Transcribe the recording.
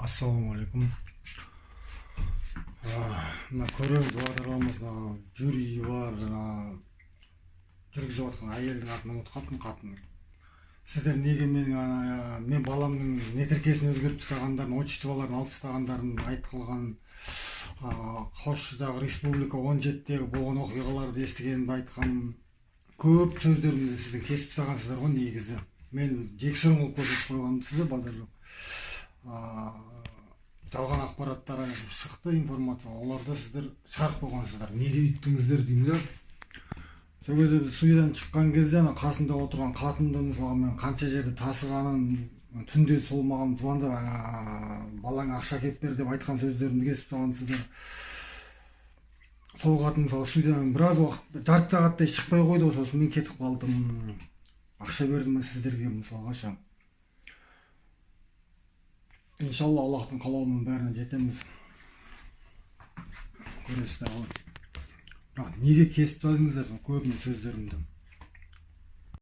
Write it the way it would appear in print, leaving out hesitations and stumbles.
Ассалаумағалейкум. Мына көреміз бағдарламасына жюриі бар, жаңа жүргізіп жатқан әйелдің атын ұмытып қалыппын, қатын. Сіздер неге мен баламның метіркесін өзгертіп тастағандарын, отчестволарын алып тастағандарын айтқылған, Қосшыдағы республика 17-дегі болған оқиғаларды естігенімді айтқан көп сөздерімді сіздің кесіп тастағансыздар ғой негізі. Мен жексұрын болып көрсетіп қойғанымды сізде базар жоқ. Жалған ақпараттар шықты, информация, оларды сіздер шығарып қойғансыздар. Неге үйттіңіздер деймін да. Сол кезде біз судьядан шыққан кезде қасында отырған қатынды мысалы мен қанша жерде тасығанын, түнде сол маған звондап балаң ақша әкеліп бер деп айтқан сөздерімді кесіп тастағансыздар. Сол қатын мысалы судьядан біраз уақыт, жарты сағаттай шықпай қойды, сосын мен кетіп қалдым. Ақша бердім сіздерге мысалға. Иншалла Аллахтың қалауымен бәріне жетеміз. Көресіздер ғой. Бірақ неге кесіп тастадыңыздар көбіне сөздерімді?